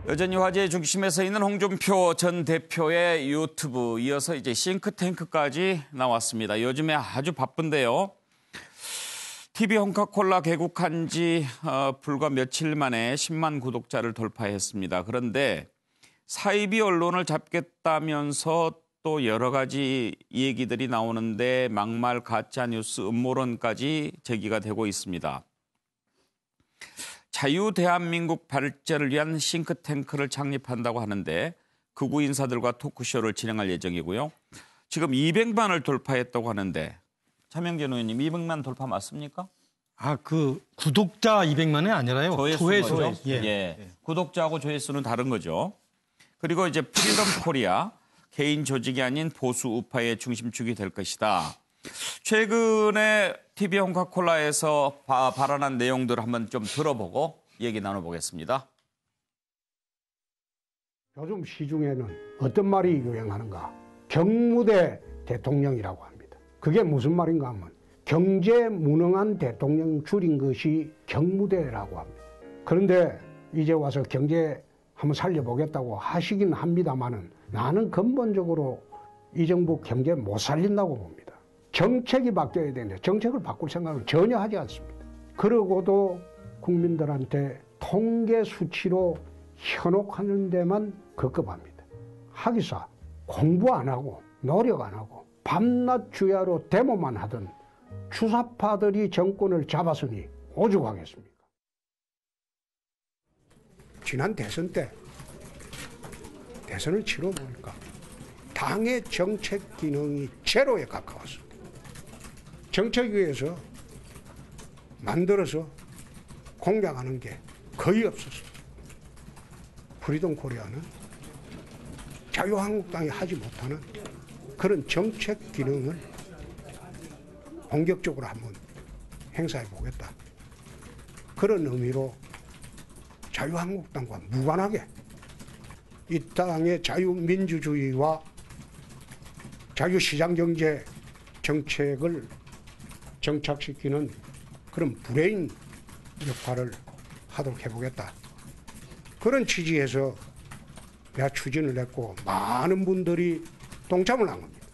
여전히 화제의 중심에 서 있는 홍준표 전 대표의 유튜브, 이어서 이제 싱크탱크까지 나왔습니다. 요즘에 아주 바쁜데요. TV 홍카콜라 개국한 지 불과 며칠 만에 10만 구독자를 돌파했습니다. 그런데 사이비 언론을 잡겠다면서 또 여러 가지 얘기들이 나오는데 막말, 가짜뉴스, 음모론까지 제기가 되고 있습니다. 자유대한민국 발전을 위한 싱크탱크를 창립한다고 하는데 극우 인사들과 토크쇼를 진행할 예정이고요. 지금 200만을 돌파했다고 하는데 차명진 의원님 200만 돌파 맞습니까? 구독자 200만이 아니라요. 조회수. 예. 구독자하고 조회수는 다른 거죠. 그리고 이제 프리덤 코리아, 개인 조직이 아닌 보수 우파의 중심축이 될 것이다. 최근에 TV 홍카콜라에서 발언한 내용들을 한번 좀 들어보고 얘기 나눠보겠습니다. 요즘 시중에는 어떤 말이 유행하는가? 경무대 대통령이라고 합니다. 그게 무슨 말인가 하면 경제 무능한 대통령 줄인 것이 경무대라고 합니다. 그런데 이제 와서 경제 한번 살려보겠다고 하시긴 합니다만은 나는 근본적으로 이 정부 경제 못 살린다고 봅니다. 정책이 바뀌어야 되는데 정책을 바꿀 생각은 전혀 하지 않습니다. 그러고도 국민들한테 통계 수치로 현혹하는 데만 급급합니다. 하기사 공부 안 하고 노력 안 하고 밤낮 주야로 데모만 하던 주사파들이 정권을 잡았으니 오죽하겠습니까? 지난 대선 때 대선을 치러보니까 당의 정책 기능이 제로에 가까웠습니다. 정책위에서 만들어서 공략하는 게 거의 없었습니다. 프리덤 코리아는 자유한국당이 하지 못하는 그런 정책 기능을 본격적으로 한번 행사해 보겠다. 그런 의미로 자유한국당과 무관하게 이 땅의 자유민주주의와 자유시장경제 정책을 정착시키는 그런 브레인 역할을 하도록 해보겠다. 그런 취지에서 내가 추진을 했고 많은 분들이 동참을 한 겁니다.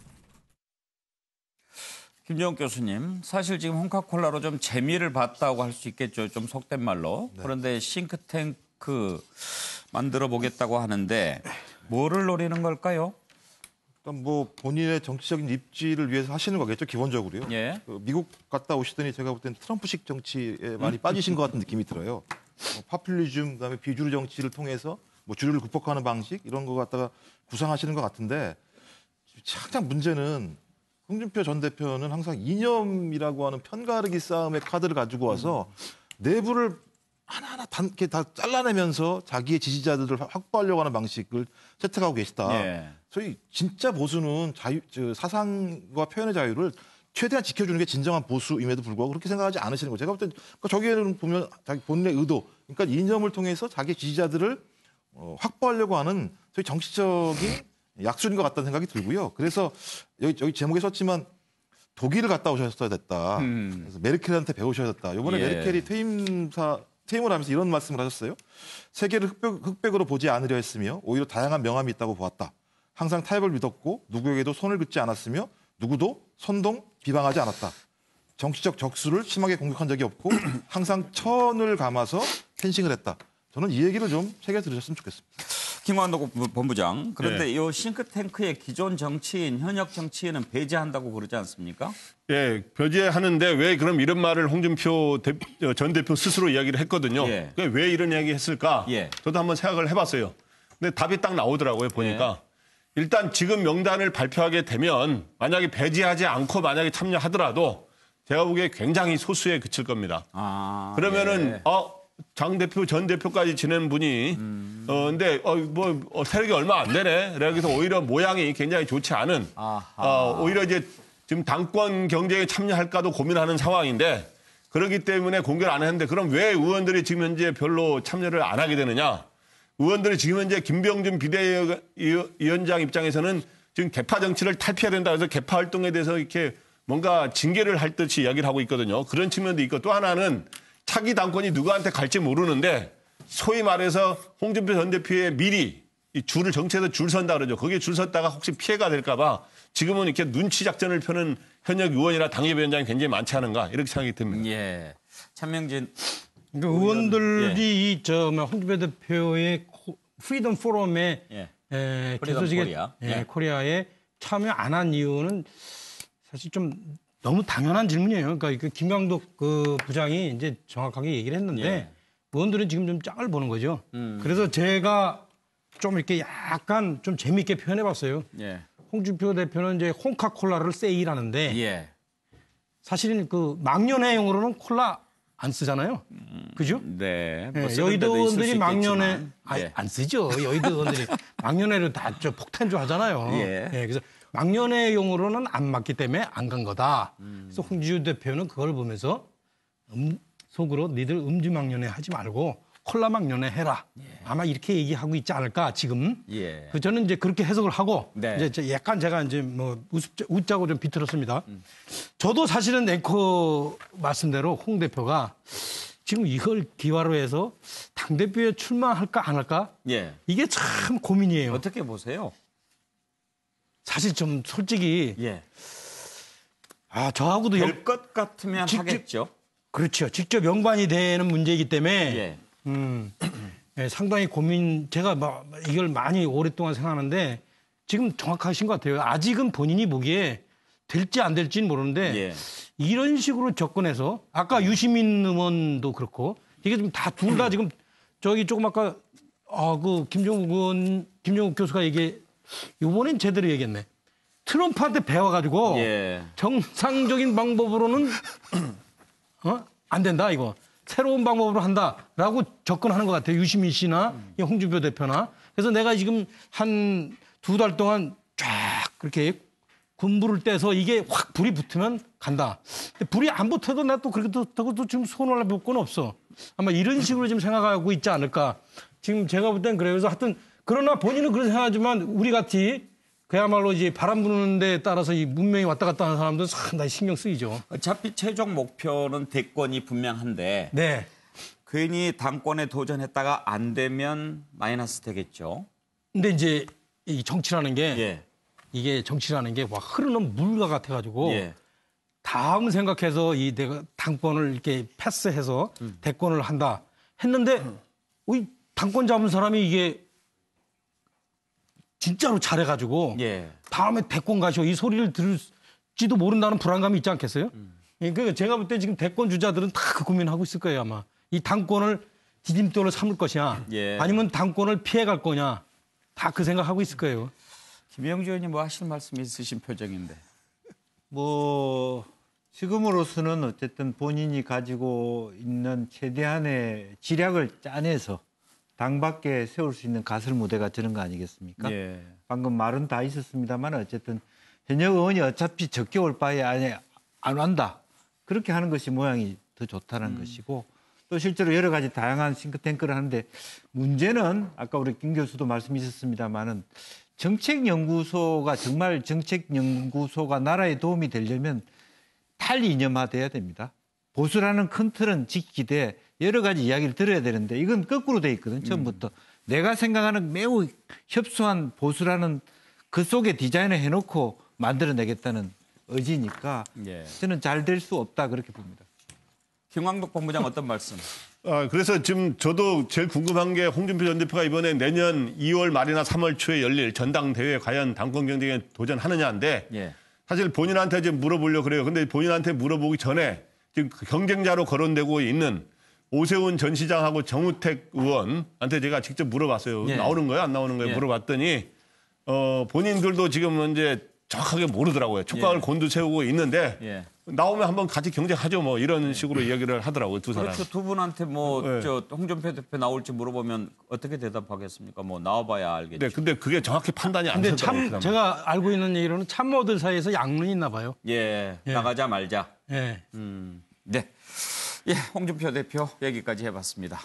김정욱 교수님, 사실 지금 홍카콜라로 좀 재미를 봤다고 할 수 있겠죠. 좀 속된 말로. 네. 그런데 싱크탱크 만들어 보겠다고 하는데 뭐를 노리는 걸까요? 일단 뭐 본인의 정치적인 입지를 위해서 하시는 거겠죠, 기본적으로요. 예. 미국 갔다 오시더니 제가 볼 때는 트럼프식 정치에 많이 빠지신 것 같은 느낌이 들어요. 파퓰리즘, 그다음에 비주류 정치를 통해서 뭐 주류를 극복하는 방식 이런 거 갖다가 구상하시는 것 같은데 항상 문제는 홍준표 전 대표는 항상 이념이라고 하는 편가르기 싸움의 카드를 가지고 와서 내부를 하나하나 이렇게 다 잘라내면서 자기의 지지자들을 확보하려고 하는 방식을 채택하고 계시다. 예. 저희 진짜 보수는 사상과 표현의 자유를 최대한 지켜주는 게 진정한 보수임에도 불구하고 그렇게 생각하지 않으시는 거예요. 제가 볼 때 그러니까 저기에는 보면 자기 본인의 의도, 그러니까 이념을 통해서 자기 지지자들을 확보하려고 하는 저희 정치적인 약술인 것 같다는 생각이 들고요. 그래서 여기 제목에 썼지만 독일을 갔다 오셨어야 됐다. 그래서 메르켈한테 배우셔야 됐다. 이번에 예. 메르켈이 퇴임을 하면서 이런 말씀을 하셨어요. 세계를 흑백으로 보지 않으려 했으며 오히려 다양한 명암이 있다고 보았다. 항상 타협을 믿었고 누구에게도 손을 긋지 않았으며 누구도 선동, 비방하지 않았다. 정치적 적수를 심하게 공격한 적이 없고 항상 천을 감아서 펜싱을 했다. 저는 이 얘기를 좀 새겨 들으셨으면 좋겠습니다. 김광도 본부장, 그런데 이 싱크탱크의 기존 정치인, 현역 정치인은 배제한다고 그러지 않습니까? 예, 배제하는데 왜 그럼 이런 말을 홍준표 전 대표 스스로 이야기를 했거든요. 예. 왜 이런 이야기 했을까? 예. 저도 한번 생각을 해봤어요. 근데 답이 딱 나오더라고요, 보니까. 예. 일단 지금 명단을 발표하게 되면 만약에 배제하지 않고 만약에 참여하더라도 제가 보기에 굉장히 소수에 그칠 겁니다. 그러면은 장 대표, 전 대표까지 지낸 분이 근데 세력이 얼마 안 되네. 그래서 오히려 모양이 굉장히 좋지 않은 오히려 이제 지금 당권 경쟁에 참여할까도 고민하는 상황인데 그렇기 때문에 공개를 안 했는데 그럼 왜 의원들이 지금 현재 별로 참여를 안 하게 되느냐? 의원들이 지금 현재 김병준 비대위원장 입장에서는 지금 개파 정치를 탈피해야 된다. 그래서 개파 활동에 대해서 이렇게 뭔가 징계를 할 듯이 이야기를 하고 있거든요. 그런 측면도 있고 또 하나는 차기 당권이 누구한테 갈지 모르는데 소위 말해서 홍준표 전 대표의 미리 이 줄을 정치에서 줄 선다 그러죠. 거기에 줄 섰다가 혹시 피해가 될까 봐 지금은 이렇게 눈치 작전을 펴는 현역 의원이나 당협위원장이 굉장히 많지 않은가 이렇게 생각이 듭니다. 예. 천명진 그러니까 의원들이 이 홍준표 대표의 프리덤 포럼에 프리덤 개소식에 코리아. 코리아에 참여 안 한 이유는 사실 좀 너무 당연한 질문이에요. 그러니까 그 김광덕 그 부장이 이제 정확하게 얘기를 했는데 의원들은 지금 좀 짝을 보는 거죠. 그래서 제가 좀 이렇게 약간 좀 재미있게 표현해봤어요. 홍준표 대표는 이제 홍카콜라를 세일하는데 사실은 그 망년회용으로는 콜라 안 쓰잖아요. 그죠? 네. 뭐 여의도 의원들이 망년회 예. 안 쓰죠. 여의도 의원들이 망년회로 다 폭탄주 하잖아요. 그래서 망년회용으로는 안 맞기 때문에 안 간 거다. 그래서 홍준표 대표는 그걸 보면서 속으로 니들 음주 망년회 하지 말고 콜라 망년회 해라. 아마 이렇게 얘기하고 있지 않을까 지금. 저는 이제 그렇게 해석을 하고 이제 약간 제가 이제 뭐 웃자고 좀 비틀었습니다. 저도 사실은 앵커 말씀대로 홍 대표가 지금 이걸 기화로 해서 당 대표에 출마할까 안 할까? 이게 참 고민이에요. 어떻게 보세요? 사실 좀 솔직히 저하고도 될 것 같으면 하겠죠. 그렇죠. 직접 연관이 되는 문제이기 때문에 상당히 고민. 제가 이걸 많이 오랫동안 생각하는데 지금 정확하신 것 같아요. 아직은 본인이 보기에 될지 안 될지는 모르는데 이런 식으로 접근해서 아까 유시민 의원도 그렇고 이게 좀 다 둘 다 지금 저기 조금 아까 그 김종국 교수가 이번엔 제대로 얘기했네. 트럼프한테 배워가지고 정상적인 방법으로는 안 된다 이거. 새로운 방법으로 한다라고 접근하는 것 같아요. 유시민 씨나 홍준표 대표나. 그래서 내가 지금 한 2달 동안 쫙 그렇게 군불을 떼서 이게 확 불이 붙으면 간다. 근데 불이 안 붙어도 나 또 그렇게 또 지금 손을 볼 건 없어. 아마 이런 식으로 지금 생각하고 있지 않을까. 지금 제가 볼 땐 그래요. 그래서 하여튼 그러나 본인은 그렇게 생각하지만 우리 같이 그야말로 이제 바람 부는 데 따라서 이 문명이 왔다 갔다 하는 사람들은 상당히 신경 쓰이죠. 어차피 최종 목표는 대권이 분명한데 괜히 당권에 도전했다가 안 되면 마이너스 되겠죠. 근데 이제 이 정치라는 게 이게 정치라는 게 흐르는 물과 같아가지고 다음 생각해서 내가 당권을 이렇게 패스해서 대권을 한다 했는데 이 당권 잡은 사람이 이게 진짜로 잘해가지고 다음에 대권 가시오 이 소리를 들을지도 모른다는 불안감이 있지 않겠어요? 그러니까 제가 볼 때 지금 대권 주자들은 다 그 고민하고 있을 거예요 아마. 이 당권을 디딤돌로 삼을 것이냐 아니면 당권을 피해갈 거냐 다 그 생각하고 있을 거예요. 김영주 의원님 뭐 하실 말씀 있으신 표정인데. 지금으로서는 어쨌든 본인이 가지고 있는 최대한의 지략을 짜내서 당 밖에 세울 수 있는 가설 무대가 저런 거 아니겠습니까? 방금 말은 다 있었습니다만 어쨌든 현역 의원이 어차피 적게 올 바에 안 한다. 그렇게 하는 것이 모양이 더 좋다는 것이고 또 실제로 여러 가지 다양한 싱크탱크를 하는데 문제는 아까 우리 김 교수도 말씀이셨습니다마는 정책연구소가 정말 정책연구소가 나라에 도움이 되려면 탈이념화돼야 됩니다. 보수라는 큰 틀은 지키되 여러 가지 이야기를 들어야 되는데 이건 거꾸로 돼 있거든 처음부터. 내가 생각하는 매우 협소한 보수라는 그 속에 디자인을 해놓고 만들어내겠다는 의지니까 저는 잘 될 수 없다 그렇게 봅니다. 김광덕 본부장 어떤 말씀? 그래서 지금 저도 제일 궁금한 게 홍준표 전 대표가 이번에 내년 2월 말이나 3월 초에 열릴 전당대회에 과연 당권 경쟁에 도전하느냐인데 사실 본인한테 지금 물어보려고 그래요. 근데 본인한테 물어보기 전에 지금 경쟁자로 거론되고 있는 오세훈 전 시장하고 정우택 의원한테 제가 직접 물어봤어요. 나오는 거예요? 안 나오는 거예요? 물어봤더니 본인들도 지금 이제 정확하게 모르더라고요. 촉각을 곤두세우고 있는데 나오면 한번 같이 경쟁하죠. 뭐 이런 식으로 이야기를 하더라고요. 두 사람. 그렇죠. 두 분한테 홍준표 대표 나올지 물어보면 어떻게 대답하겠습니까? 뭐 나와봐야 알겠죠. 네, 근데 그게 정확히 판단이 안 근데 되더라고요. 제가 알고 있는 얘기로는 참모들 사이에서 양론이 있나 봐요. 나가자 말자. 네. 네. 홍준표 대표 얘기까지 해봤습니다.